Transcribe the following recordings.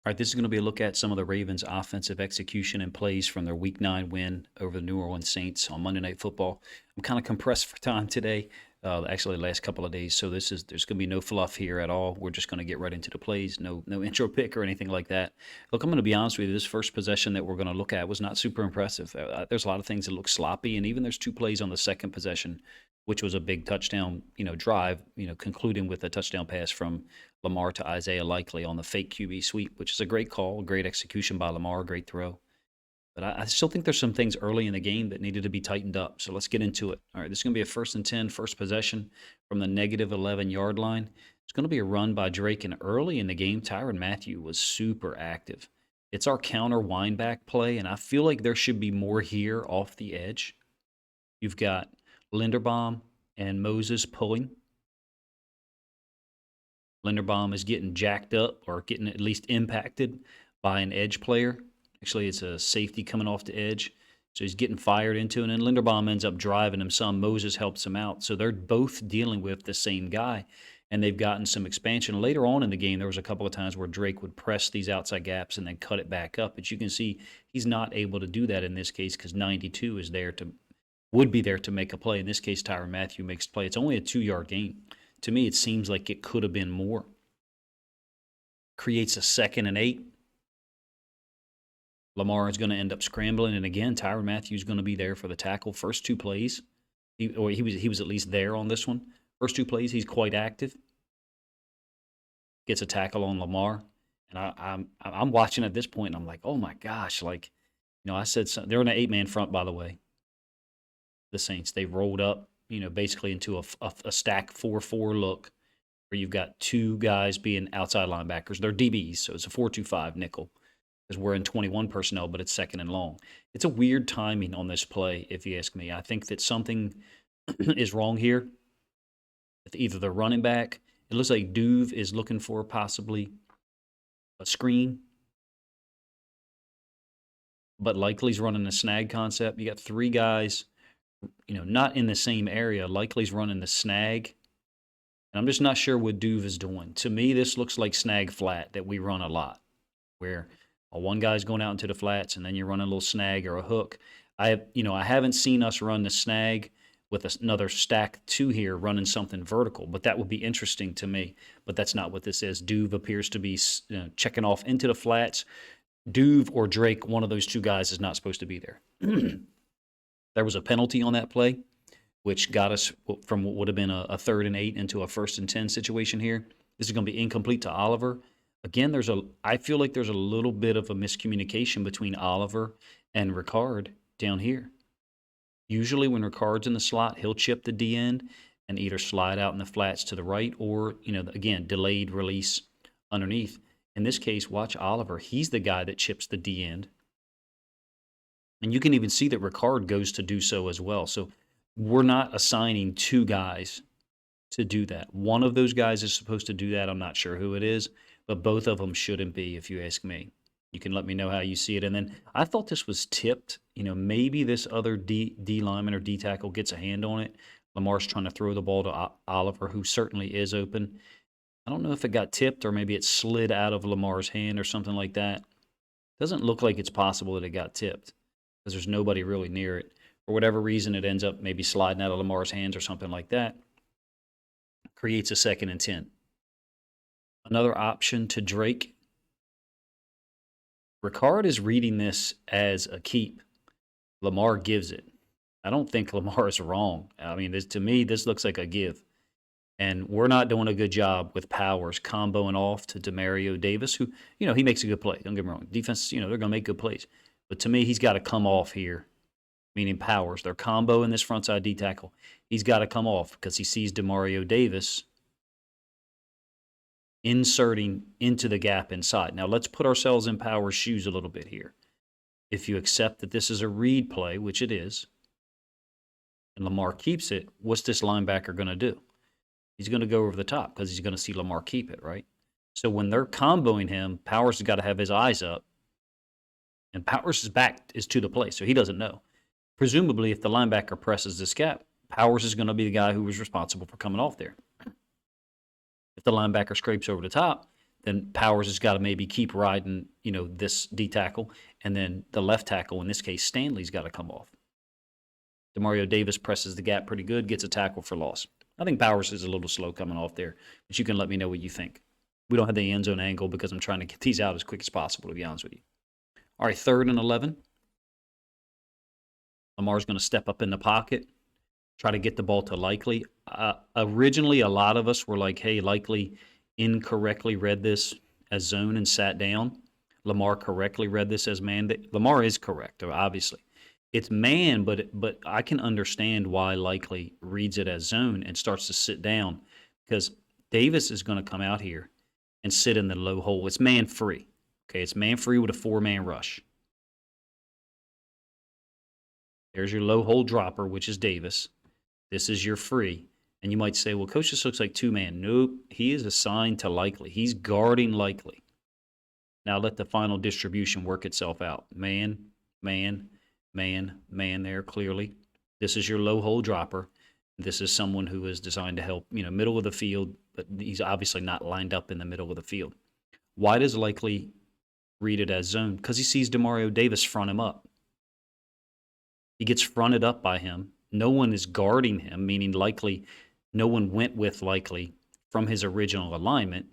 All right, this is going to be a look at some of the Ravens' offensive execution and plays from their Week 9 win over the New Orleans Saints on Monday Night Football. I'm kind of compressed for time today, actually the last couple of days, so there's going to be no fluff here at all. We're just going to get right into the plays, no intro pick or anything like that. Look, I'm going to be honest with you, this first possession that we're going to look at was not super impressive. There's a lot of things that look sloppy, and even there's two plays on the second possession, which was a big touchdown, drive, concluding with a touchdown pass from Lamar to Isaiah Likely on the fake QB sweep, which is a great call, great execution by Lamar, great throw. But I still think there's some things early in the game that needed to be tightened up. So let's get into it. All right, this is going to be a 1st and 10, first possession from the negative 11-yard line. It's going to be a run by Drake, and early in the game, Tyrann Mathieu was super active. It's our counter wind back play, and I feel like there should be more here off the edge. You've got Linderbaum and Moses pulling. Linderbaum is getting jacked up or getting at least impacted by an edge player. Actually, it's a safety coming off the edge. So he's getting fired into, and then Linderbaum ends up driving him some. Moses helps him out. So they're both dealing with the same guy, and they've gotten some expansion. Later on in the game, there was a couple of times where Drake would press these outside gaps and then cut it back up. But you can see he's not able to do that in this case because 92 is there would be there to make a play. In this case, Tyrann Mathieu makes a play. It's only a 2-yard gain. To me, it seems like it could have been more. Creates a 2nd and 8. Lamar is going to end up scrambling, and again, Tyrann Mathieu is going to be there for the tackle. First two plays, he was at least there on this one. First two plays, he's quite active. Gets a tackle on Lamar, and I'm watching at this point, and I'm like, oh my gosh, I said they're in an 8-man front, by the way. The Saints, they rolled up, basically into a stack 4-4 look where you've got two guys being outside linebackers. They're DBs, so it's a 4-2-5 nickel because we're in 21 personnel, but it's 2nd and long. It's a weird timing on this play, if you ask me. I think that something is wrong here with either the running back. It looks like Duve is looking for possibly a screen, but Likely's running a snag concept. You got three guys not in the same area. Likely's running the snag. And I'm just not sure what Duve is doing. To me, this looks like snag flat that we run a lot, where one guy's going out into the flats and then you're running a little snag or a hook. I haven't seen us run the snag with another stack 2 here running something vertical, but that would be interesting to me. But that's not what this is. Duve appears to be checking off into the flats. Duve or Drake, one of those two guys is not supposed to be there. There was a penalty on that play, which got us from what would have been a 3rd and 8 into a 1st and 10 situation here. This is going to be incomplete to Oliver. Again, I feel like there's a little bit of a miscommunication between Oliver and Ricard down here. Usually when Ricard's in the slot, he'll chip the D end and either slide out in the flats to the right or, again, delayed release underneath. In this case, watch Oliver. He's the guy that chips the D end. And you can even see that Ricard goes to do so as well. So we're not assigning two guys to do that. One of those guys is supposed to do that. I'm not sure who it is, but both of them shouldn't be, if you ask me. You can let me know how you see it. And then I thought this was tipped. Maybe this other D lineman or D tackle gets a hand on it. Lamar's trying to throw the ball to Oliver, who certainly is open. I don't know if it got tipped or maybe it slid out of Lamar's hand or something like that. Doesn't look like it's possible that it got tipped because there's nobody really near it. For whatever reason, it ends up maybe sliding out of Lamar's hands or something like that. Creates a 2nd and 10. Another option to Drake. Ricard is reading this as a keep. Lamar gives it. I don't think Lamar is wrong. I mean, to me, this looks like a give. And we're not doing a good job with Powers comboing off to Demario Davis, who, he makes a good play. Don't get me wrong. Defense, they're going to make good plays. But to me, he's got to come off here, meaning Powers. They're combo in this frontside D tackle. He's got to come off because he sees Demario Davis inserting into the gap inside. Now, let's put ourselves in Powers' shoes a little bit here. If you accept that this is a read play, which it is, and Lamar keeps it, what's this linebacker going to do? He's going to go over the top because he's going to see Lamar keep it, right? So when they're comboing him, Powers has got to have his eyes up. And Powers' back is to the play, so he doesn't know. Presumably, if the linebacker presses this gap, Powers is going to be the guy who was responsible for coming off there. If the linebacker scrapes over the top, then Powers has got to maybe keep riding, this D tackle, and then the left tackle, in this case, Stanley's got to come off. Demario Davis presses the gap pretty good, gets a tackle for loss. I think Powers is a little slow coming off there, but you can let me know what you think. We don't have the end zone angle because I'm trying to get these out as quick as possible, to be honest with you. All right, 3rd and 11. Lamar's going to step up in the pocket, try to get the ball to Likely. Originally, a lot of us were like, hey, Likely incorrectly read this as zone and sat down. Lamar correctly read this as man. Lamar is correct, obviously. It's man, but I can understand why Likely reads it as zone and starts to sit down, because Davis is going to come out here and sit in the low hole. It's man free. Okay, it's man free with a 4-man rush. There's your low hole dropper, which is Davis. This is your free. And you might say, well, Coach, this looks like 2-man. Nope, he is assigned to Likely. He's guarding Likely. Now let the final distribution work itself out. Man, man, man, man there clearly. This is your low hole dropper. This is someone who is designed to help, middle of the field, but he's obviously not lined up in the middle of the field. Why does Likely read it as zone? Because he sees Demario Davis front him up. He gets fronted up by him. No one is guarding him, meaning Likely, no one went with Likely from his original alignment,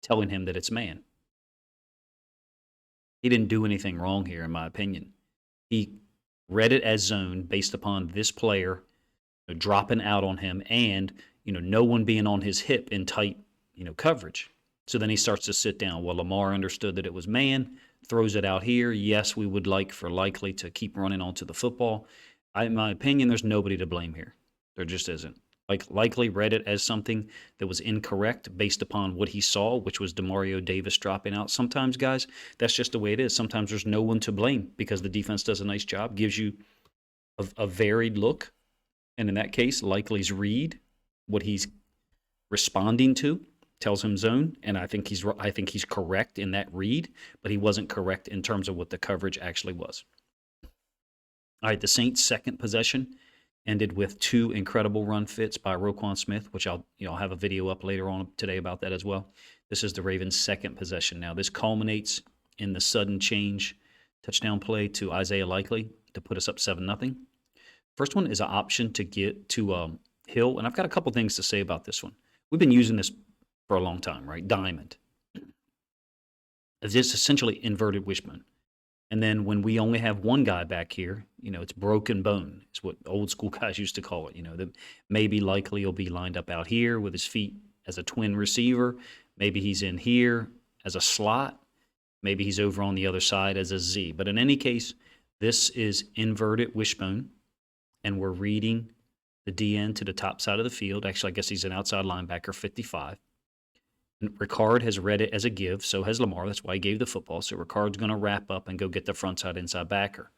telling him that it's man. He didn't do anything wrong here, in my opinion. He read it as zone based upon this player dropping out on him and, no one being on his hip in tight, coverage. So then he starts to sit down. Well, Lamar understood that it was man, throws it out here. Yes, we would like for Likely to keep running onto the football. In my opinion, there's nobody to blame here. There just isn't. Likely read it as something that was incorrect based upon what he saw, which was Demario Davis dropping out. Sometimes, guys, that's just the way it is. Sometimes there's no one to blame because the defense does a nice job, gives you a varied look. And in that case, Likely's read, what he's responding to, tells him zone, and I think he's correct in that read, but he wasn't correct in terms of what the coverage actually was. All right, the Saints' second possession ended with 2 incredible run fits by Roquan Smith, which I'll have a video up later on today about that as well. This is the Ravens' second possession now. This culminates in the sudden change touchdown play to Isaiah Likely to put us up 7-0. First one is an option to get to Hill, and I've got a couple things to say about this one. We've been using this for a long time, right? Diamond. It's just essentially inverted wishbone. And then when we only have one guy back here, it's broken bone. It's what old school guys used to call it. That maybe Likely will be lined up out here with his feet as a twin receiver. Maybe he's in here as a slot. Maybe he's over on the other side as a Z. But in any case, this is inverted wishbone, and we're reading the DN to the top side of the field. Actually, I guess he's an outside linebacker, 55. Ricard has read it as a give, so has Lamar. That's why he gave the football. So Ricard's going to wrap up and go get the front side inside backer.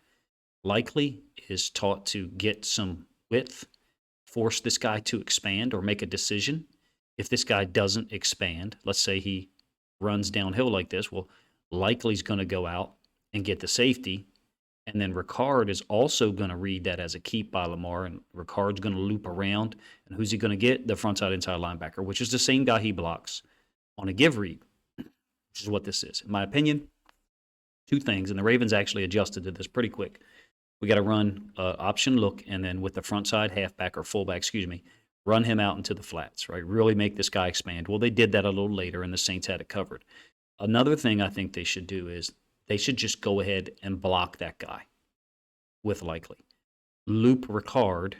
Likely is taught to get some width, force this guy to expand or make a decision. If this guy doesn't expand, let's say he runs downhill like this, well, Likely's going to go out and get the safety. And then Ricard is also going to read that as a keep by Lamar, and Ricard's going to loop around. And who's he going to get? The front side inside linebacker, which is the same guy he blocks on a give read, which is what this is. In my opinion, 2 things, and the Ravens actually adjusted to this pretty quick. We got to run option look, and then with the front side halfback or fullback, run him out into the flats, right? Really make this guy expand. Well, they did that a little later, and the Saints had it covered. Another thing I think they should do is they should just go ahead and block that guy with Likely. Loop Ricard,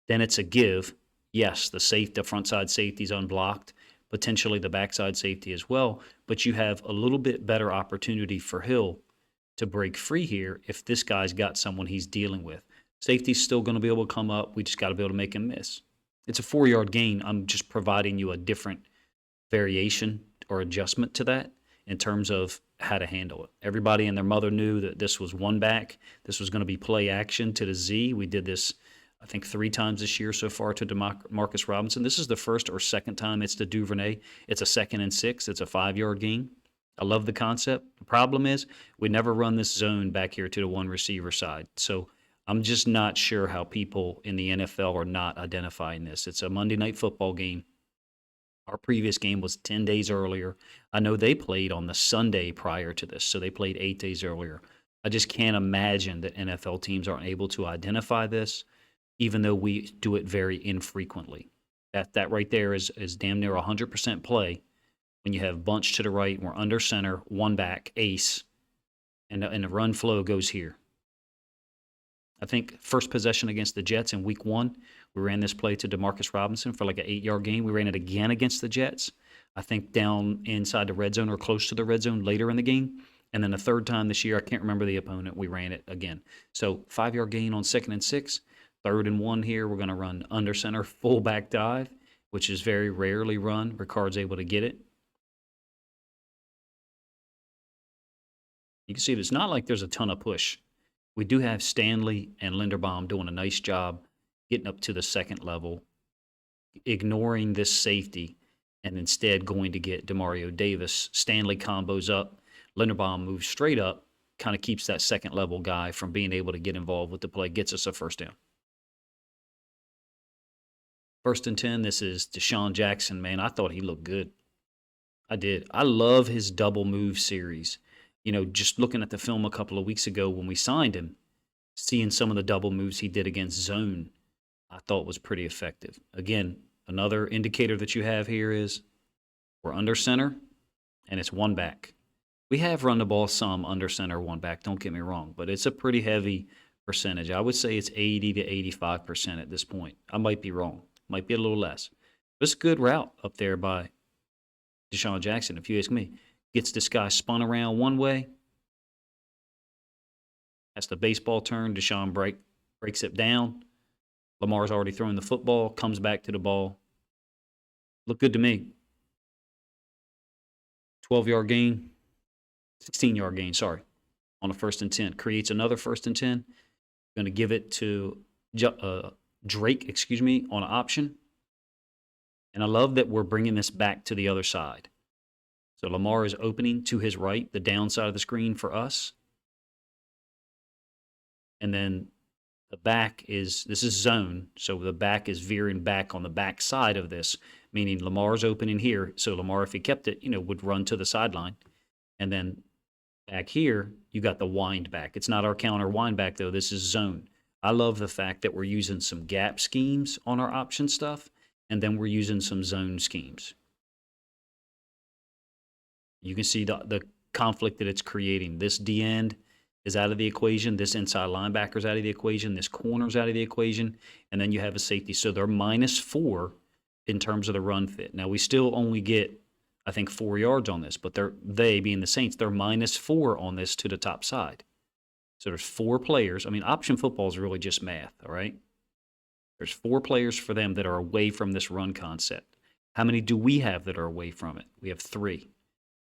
then it's a give. Yes, the front side safety is unblocked, potentially the backside safety as well, but you have a little bit better opportunity for Hill to break free here if this guy's got someone he's dealing with. Safety's still going to be able to come up. We just got to be able to make him miss. It's a 4-yard gain. I'm just providing you a different variation or adjustment to that in terms of how to handle it. Everybody and their mother knew that this was one back. This was going to be play action to the Z. We did this, I think, 3 times this year so far to Demarcus Robinson. This is the first or second time it's to Duvernay. It's a 2nd and 6. It's a 5-yard gain. I love the concept. The problem is we never run this zone back here to the one receiver side. So I'm just not sure how people in the NFL are not identifying this. It's a Monday Night Football game Our previous game was 10 days earlier. I know they played on the Sunday prior to this, so they played 8 days earlier. I just can't imagine that NFL teams aren't able to identify this, even though we do it very infrequently. That right there is damn near 100% play when you have bunch to the right, and we're under center, one back, ace, and the run flow goes here. I think first possession against the Jets in week 1, we ran this play to Demarcus Robinson for like an 8-yard gain. We ran it again against the Jets. I think down inside the red zone or close to the red zone later in the game. And then the third time this year, I can't remember the opponent, we ran it again. So 5-yard gain on 2nd and 6. 3rd and 1 here, we're going to run under center fullback dive, which is very rarely run. Ricard's able to get it. You can see it's not like there's a ton of push. We do have Stanley and Linderbaum doing a nice job getting up to the second level, ignoring this safety, and instead going to get Demario Davis. Stanley combos up. Linderbaum moves straight up, kind of keeps that second level guy from being able to get involved with the play, gets us a first down. 1st and 10, this is Deshaun Jackson, man. I thought he looked good. I did. I love his double move series. You know, just looking at the film a couple of weeks ago when we signed him, seeing some of the double moves he did against zone, I thought was pretty effective. Again, another indicator that you have here is we're under center, and it's one back. We have run the ball some under center, one back, don't get me wrong, but it's a pretty heavy percentage. I would say it's 80 to 85% at this point. I might be wrong. Might be a little less. But it's a good route up there by Deshaun Jackson, if you ask me. Gets this guy spun around one way. That's the baseball turn. Deshaun breaks it down. Lamar's already thrown the football, comes back to the ball. Look good to me. 12-yard gain. 16-yard gain, sorry, on a 1st and 10. Creates another 1st and 10. Going to give it to Drake, on an option. And I love that we're bringing this back to the other side. So Lamar is opening to his right, the downside of the screen for us. And then the back this is zone, so the back is veering back on the back side of this, meaning Lamar's opening here. So Lamar, if he kept it, would run to the sideline. And then back here, you got the wind back. It's not our counter wind back, though. This is zone. I love the fact that we're using some gap schemes on our option stuff, and then we're using some zone schemes. You can see the conflict that it's creating. This D end is out of the equation. This inside linebacker is out of the equation. This corner's out of the equation. And then you have a safety. So they're -4 in terms of the run fit. Now, we still only get, I think, 4 yards on this, but they being the Saints, they're -4 on this to the top side. So there's 4 players. I mean, option football is really just math, all right? There's 4 players for them that are away from this run concept. How many do we have that are away from it? We have 3.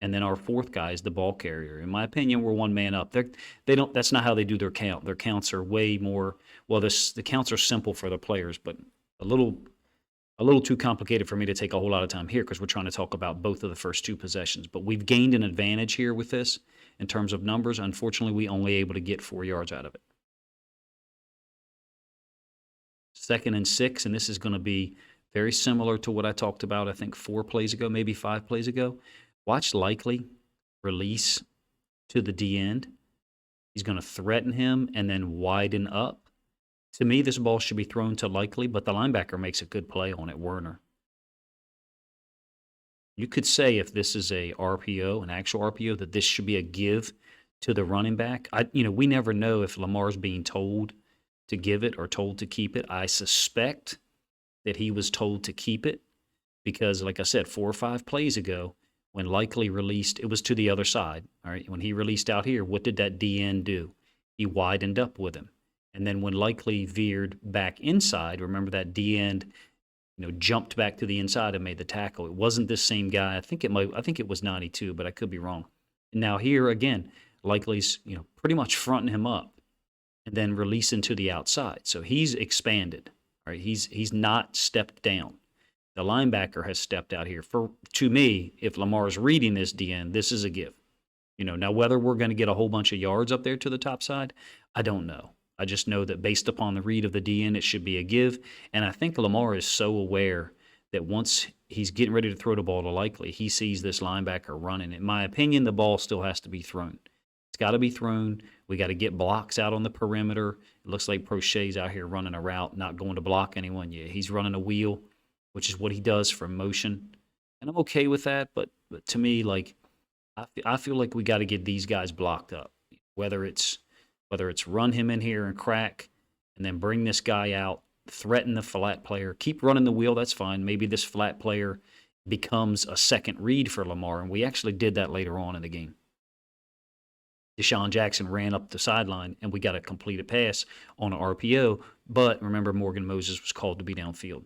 And then our 4th guy is the ball carrier. In my opinion, we're one man up. They don't. That's not how they do their count. Their counts are way more. Well, the counts are simple for the players, but a little too complicated for me to take a whole lot of time here because we're trying to talk about both of the first 2 possessions. But we've gained an advantage here with this in terms of numbers. Unfortunately, we only able to get 4 yards out of it. 2nd and 6, and this is going to be very similar to what I talked about, I think, 4 plays ago, maybe 5 plays ago. Watch Likely release to the D end. He's going to threaten him and then widen up. To me, this ball should be thrown to Likely, but the linebacker makes a good play on it, Werner. You could say if this is a RPO, an actual RPO, that this should be a give to the running back. We never know if Lamar's being told to give it or told to keep it. I suspect that he was told to keep it because, like I said, 4 or 5 plays ago, when Likely released, it was to the other side. All right, when he released out here, what did that DN do? He widened up with him. And then when Likely veered back inside, remember that DN, jumped back to the inside and made the tackle. It wasn't this same guy. I think it was 92, but I could be wrong. And now here again, Likely's, pretty much fronting him up and then releasing to the outside. So he's expanded. All right, he's not stepped down. The linebacker has stepped out here. To me, if Lamar is reading this DN, this is a give. Now whether we're going to get a whole bunch of yards up there to the top side, I don't know. I just know that based upon the read of the DN, it should be a give. And I think Lamar is so aware that once he's getting ready to throw the ball to Likely. He sees this linebacker running. In my opinion, the ball still has to be thrown. It's got to be thrown. We got to get blocks out on the perimeter. It looks like Prochet's out here running a route, not going to block anyone. Yeah, he's running a wheel, which is what he does from motion. And I'm okay with that, but to me, like, I feel like we got to get these guys blocked up. Whether it's run him in here and crack, and then bring this guy out, threaten the flat player, keep running the wheel. That's fine. Maybe this flat player becomes a second read for Lamar, and we actually did that later on in the game. Deshaun Jackson ran up the sideline, and we got a completed pass on an RPO. But remember, Morgan Moses was called to be downfield.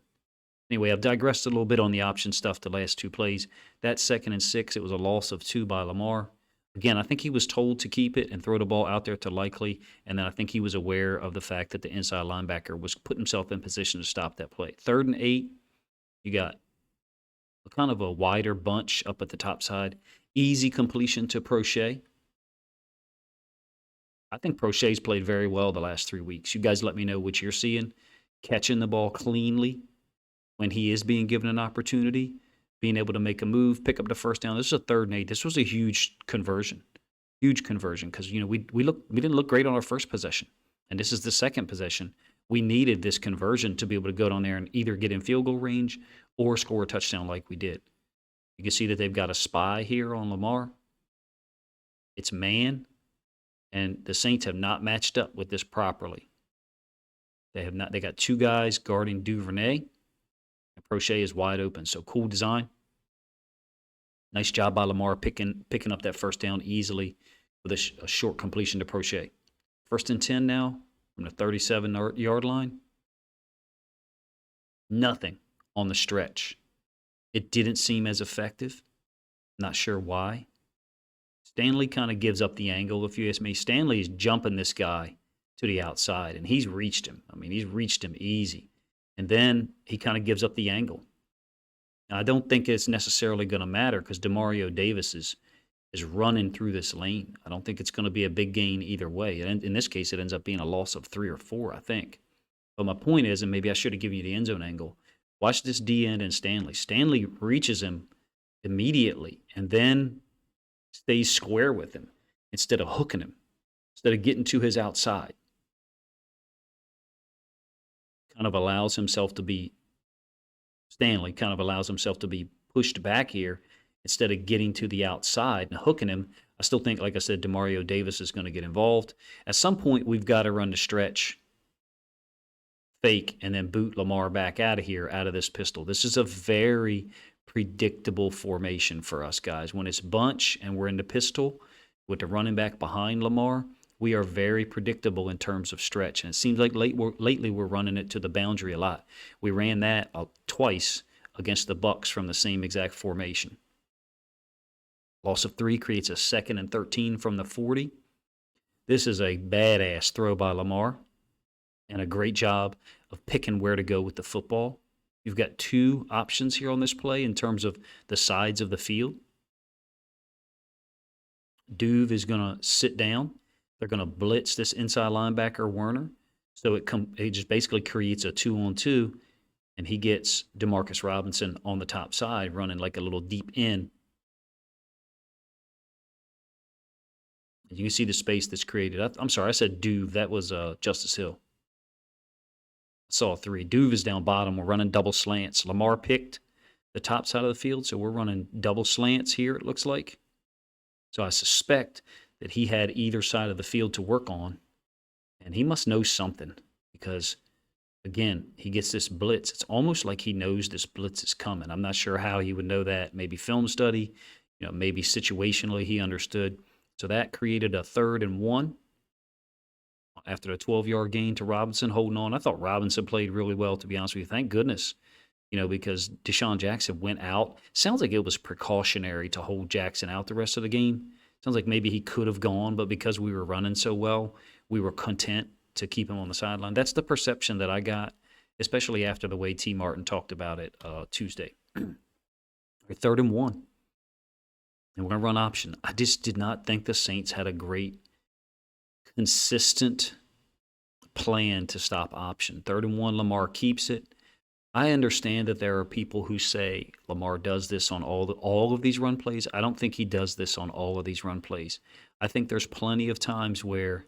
Anyway, I've digressed a little bit on the option stuff the last two plays. That 2nd and 6, it was a loss of 2 by Lamar. Again, I think he was told to keep it and throw the ball out there to Likely, and then I think he was aware of the fact that the inside linebacker was putting himself in position to stop that play. 3rd and 8, you got kind of a wider bunch up at the top side. Easy completion to Prochet. I think Prochet's played very well the last 3 weeks. You guys let me know what you're seeing. Catching the ball cleanly when he is being given an opportunity, being able to make a move, pick up the first down. This is a 3rd and 8. This was a huge conversion because we didn't look great on our first possession, and this is the second possession. We needed this conversion to be able to go down there and either get in field goal range or score a touchdown like we did. You can see that they've got a spy here on Lamar. It's man, and the Saints have not matched up with this properly. They have not. They got 2 guys guarding Duvernay. And Prochet is wide open, so cool design. Nice job by Lamar picking up that first down easily with a short completion to Prochet. 1st and 10 now from the 37-yard line. Nothing on the stretch. It didn't seem as effective. Not sure why. Stanley kind of gives up the angle, if you ask me. Stanley is jumping this guy to the outside, and he's reached him. I mean, he's reached him easy. And then he kind of gives up the angle. Now, I don't think it's necessarily going to matter because Demario Davis is running through this lane. I don't think it's going to be a big gain either way. And in this case, it ends up being a loss of 3 or 4, I think. But my point is, and maybe I should have given you the end zone angle, watch this D-end and Stanley. Stanley reaches him immediately and then stays square with him instead of hooking him, instead of getting to his outside. Stanley kind of allows himself to be pushed back here instead of getting to the outside and hooking him. I still think, like I said, Demario Davis is going to get involved. At some point, we've got to run the stretch, fake, and then boot Lamar back out of here, out of this pistol. This is a very predictable formation for us, guys. When it's bunch and we're in the pistol with the running back behind Lamar, we are very predictable in terms of stretch. And it seems like lately we're running it to the boundary a lot. We ran that twice against the Bucs from the same exact formation. Loss of 3 creates a 2nd and 13 from the 40. This is a badass throw by Lamar and a great job of picking where to go with the football. You've got 2 options here on this play in terms of the sides of the field. Duve is going to sit down. They're going to blitz this inside linebacker, Werner. So it just basically creates a 2-on-2, and he gets Demarcus Robinson on the top side running like a little deep end. You can see the space that's created. I'm sorry, I said Duve. That was Justice Hill. I saw 3. Duve is down bottom. We're running double slants. Lamar picked the top side of the field, so we're running double slants here, it looks like. So I suspect that he had either side of the field to work on, and he must know something because, again, he gets this blitz. It's almost like he knows this blitz is coming. I'm not sure how he would know that. Maybe film study, maybe situationally he understood. So that created a 3rd and 1 after a 12-yard gain to Robinson, holding on. I thought Robinson played really well, to be honest with you. Thank goodness, because Deshaun Jackson went out. Sounds like it was precautionary to hold Jackson out the rest of the game. Sounds like maybe he could have gone, but because we were running so well, we were content to keep him on the sideline. That's the perception that I got, especially after the way T. Martin talked about it Tuesday. 3rd and 1. And we're going to run option. I just did not think the Saints had a great, consistent plan to stop option. 3rd and 1, Lamar keeps it. I understand that there are people who say Lamar does this on all of these run plays. I don't think he does this on all of these run plays. I think there's plenty of times where,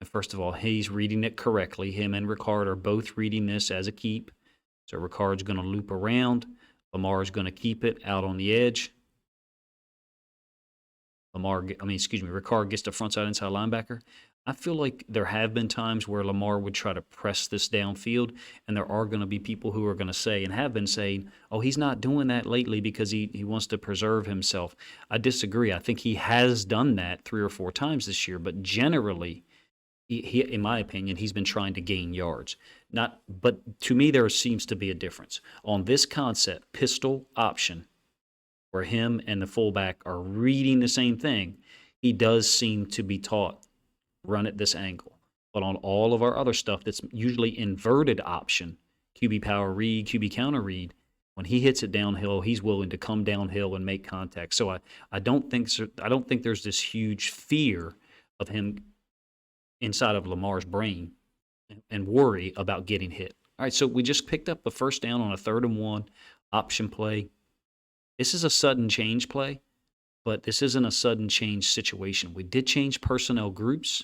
first of all, he's reading it correctly. Him and Ricard are both reading this as a keep. So Ricard's going to loop around. Lamar's going to keep it out on the edge. Ricard gets the frontside inside linebacker. I feel like there have been times where Lamar would try to press this downfield, and there are going to be people who are going to say and have been saying, oh, he's not doing that lately because he wants to preserve himself. I disagree. I think he has done that 3 or 4 times this year, but generally, he in my opinion, he's been trying to gain yards. But to me, there seems to be a difference. On this concept, pistol option, where him and the fullback are reading the same thing, he does seem to be taught run at this angle. But on all of our other stuff that's usually inverted option, QB power read, QB counter read, when he hits it downhill, he's willing to come downhill and make contact. So I don't think there's this huge fear of him inside of Lamar's brain and worry about getting hit. All right, so we just picked up a first down on a 3rd and 1 option play. This is a sudden change play, but this isn't a sudden change situation. We did change personnel groups.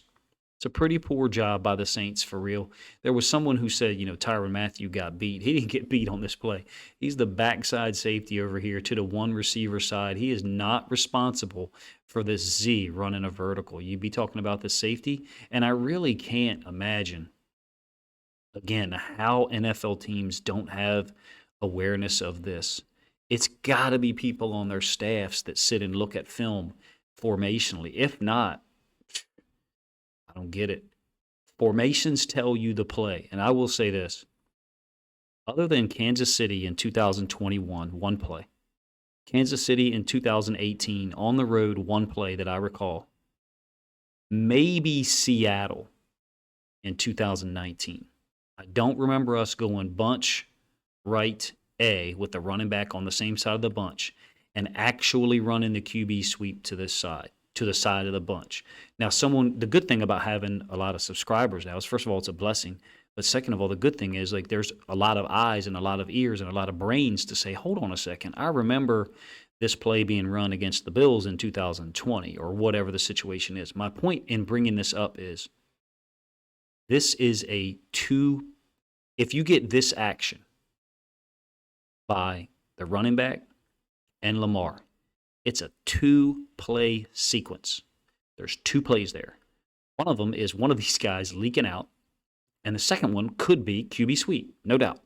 It's a pretty poor job by the Saints, for real. There was someone who said, Tyrann Mathieu got beat. He didn't get beat on this play. He's the backside safety over here to the one receiver side. He is not responsible for this Z running a vertical. You'd be talking about the safety, and I really can't imagine, again, how NFL teams don't have awareness of this. It's got to be people on their staffs that sit and look at film formationally. If not, I don't get it. Formations tell you the play. And I will say this. Other than Kansas City in 2021, one play. Kansas City in 2018, on the road, one play that I recall. Maybe Seattle in 2019. I don't remember us going bunch right A with the running back on the same side of the bunch and actually running the QB sweep to this side, to the side of the bunch. Now, the good thing about having a lot of subscribers now is, first of all, it's a blessing. But second of all, the good thing is, like, there's a lot of eyes and a lot of ears and a lot of brains to say, hold on a second. I remember this play being run against the Bills in 2020 or whatever the situation is. My point in bringing this up is this is if you get this action by the running back and Lamar, it's a 2-play sequence. There's 2 plays there. One of them is one of these guys leaking out, and the second one could be QB sweep, no doubt.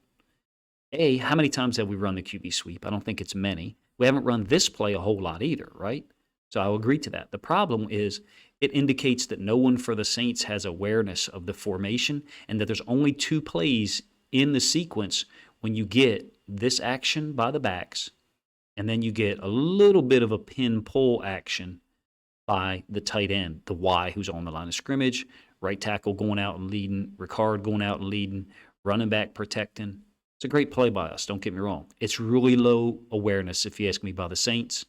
How many times have we run the QB sweep? I don't think it's many. We haven't run this play a whole lot either, right? So I'll agree to that. The problem is it indicates that no one for the Saints has awareness of the formation and that there's only 2 plays in the sequence when you get this action by the backs and then you get a little bit of a pin-pull action by the tight end, the Y, who's on the line of scrimmage, right tackle going out and leading, Ricard going out and leading, running back protecting. It's a great play by us, don't get me wrong. It's really low awareness, if you ask me, by the Saints.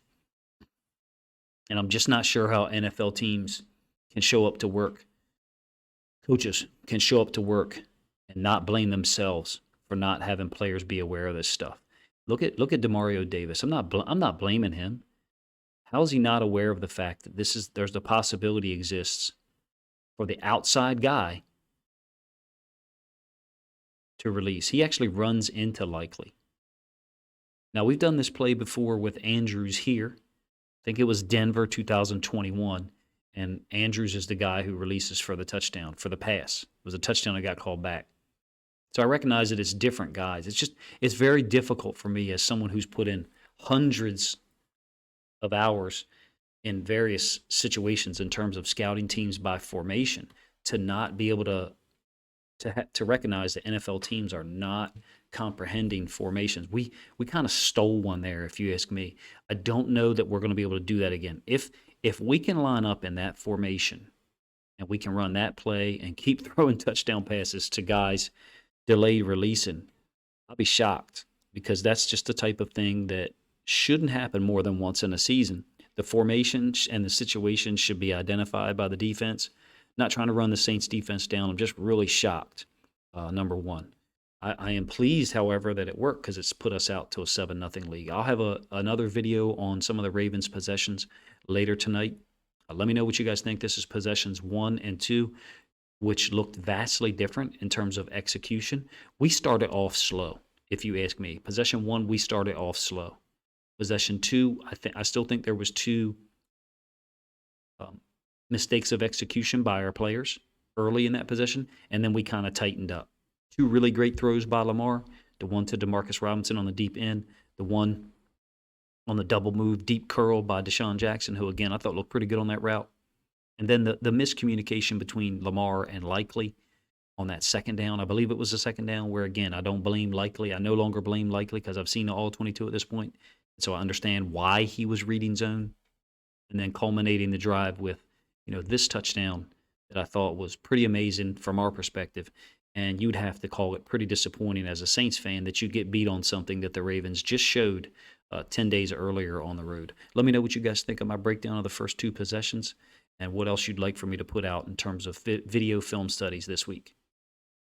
And I'm just not sure how NFL teams can show up to work. Coaches can show up to work and not blame themselves for not having players be aware of this stuff. Look at Demario Davis. I'm not blaming him. How is he not aware of the fact that there's the possibility exists for the outside guy to release? He actually runs into Likely. Now, we've done this play before with Andrews here. I think it was Denver 2021, and Andrews is the guy who releases for the touchdown, for the pass. It was a touchdown that got called back. So I recognize that it's different guys. It's very difficult for me as someone who's put in hundreds of hours in various situations in terms of scouting teams by formation to not be able to recognize that NFL teams are not comprehending formations. We kind of stole one there, if you ask me. I don't know that we're going to be able to do that again. If we can line up in that formation and we can run that play and keep throwing touchdown passes to guys delayed releasing, I'll be shocked, because that's just the type of thing that shouldn't happen more than once in a season. The formation and the situation should be identified by the defense. Not trying to run the Saints defense down. I'm just really shocked, number one. I am pleased, however, that it worked because it's put us out to a 7-0 lead. I'll have another video on some of the Ravens' possessions later tonight. Let me know what you guys think. This is possessions 1 and 2, which looked vastly different in terms of execution. We started off slow, if you ask me. Possession 1, we started off slow. Possession 2, I still think there was 2 mistakes of execution by our players early in that possession, and then we kind of tightened up. 2 really great throws by Lamar, the one to Demarcus Robinson on the deep end, the one on the double move, deep curl by Deshaun Jackson, who, again, I thought looked pretty good on that route. And then the miscommunication between Lamar and Likely on that second down. I believe it was the second down where, again, I don't blame Likely. I no longer blame Likely because I've seen all 22 at this point. So I understand why he was reading zone, and then culminating the drive with, this touchdown that I thought was pretty amazing from our perspective. And you'd have to call it pretty disappointing as a Saints fan that you get beat on something that the Ravens just showed 10 days earlier on the road. Let me know what you guys think of my breakdown of the first 2 possessions and what else you'd like for me to put out in terms of video film studies this week.